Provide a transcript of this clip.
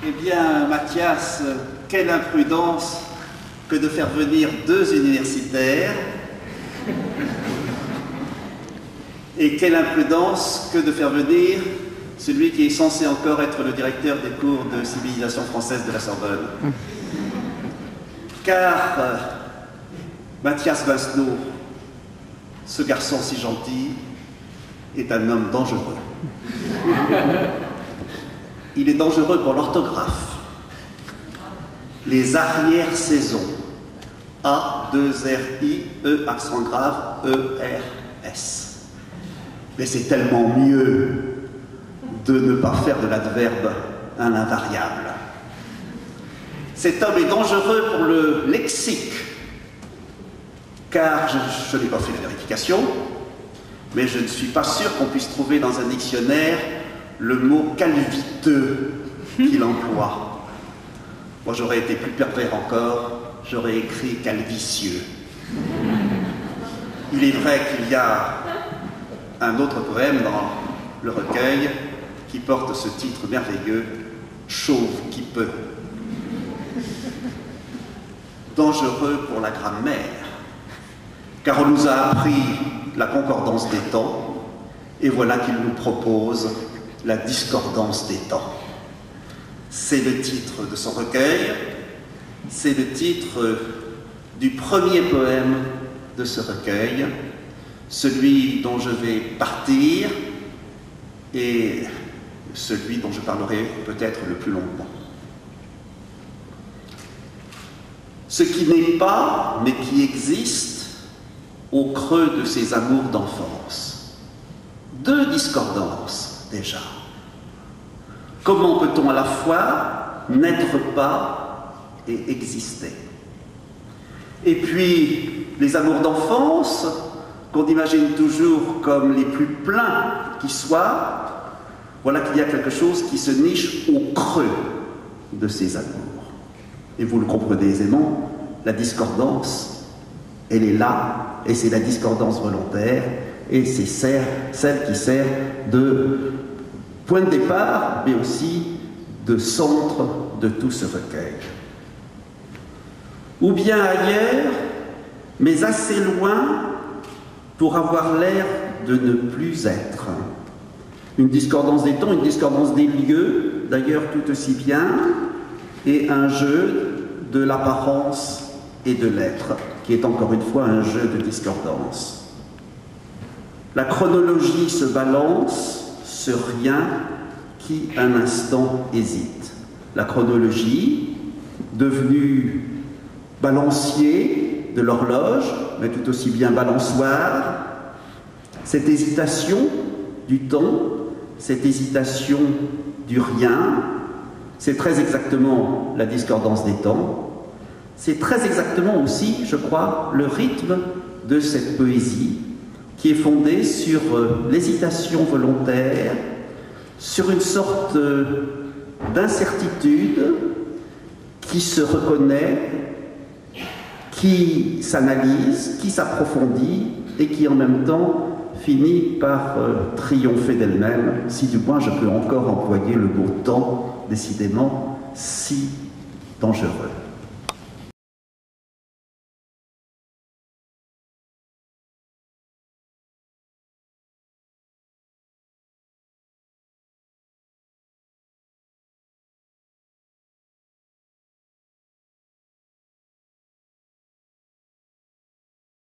Eh bien, Mathias, quelle imprudence que de faire venir deux universitaires, et quelle imprudence que de faire venir celui qui est censé encore être le directeur des cours de civilisation française de la Sorbonne. Car Mathias Vincenot, ce garçon si gentil, est un homme dangereux. Il est dangereux pour l'orthographe, les arrière-saisons, A, 2, R, I, E, accent grave, E, R, S. Mais c'est tellement mieux de ne pas faire de l'adverbe un invariable. Cet homme est dangereux pour le lexique, car je n'ai pas fait la vérification, mais je ne suis pas sûr qu'on puisse trouver dans un dictionnaire le mot calviteux qu'il emploie. Moi, j'aurais été plus pervers encore, j'aurais écrit calvicieux. Il est vrai qu'il y a un autre poème dans le recueil qui porte ce titre merveilleux, Chauve qui peut. Dangereux pour la grammaire, car on nous a appris la concordance des temps, et voilà qu'il nous propose la discordance des temps. C'est le titre de son recueil, c'est le titre du premier poème de ce recueil, celui dont je vais partir et celui dont je parlerai peut-être le plus longuement. Ce qui n'est pas, mais qui existe au creux de ces amours d'enfance. Deux discordances, déjà. Comment peut-on à la fois n'être pas et exister? Et puis, les amours d'enfance, qu'on imagine toujours comme les plus pleins qui soient, voilà qu'il y a quelque chose qui se niche au creux de ces amours. Et vous le comprenez aisément, la discordance, elle est là, et c'est la discordance volontaire, et c'est celle qui sert de point de départ, mais aussi de centre de tout ce recueil. Ou bien ailleurs, mais assez loin pour avoir l'air de ne plus être. Une discordance des temps, une discordance des lieux, d'ailleurs tout aussi bien, et un jeu de l'apparence et de l'être, qui est encore une fois un jeu de discordance. La chronologie se balance sur rien qui un instant hésite. La chronologie, devenue balancier de l'horloge, mais tout aussi bien balançoire, cette hésitation du temps, cette hésitation du rien, c'est très exactement la discordance des temps, c'est très exactement aussi, je crois, le rythme de cette poésie qui est fondée sur l'hésitation volontaire, sur une sorte d'incertitude qui se reconnaît, qui s'analyse, qui s'approfondit et qui en même temps finit par triompher d'elle-même, si du moins je peux encore employer le mot temps, décidément si dangereux.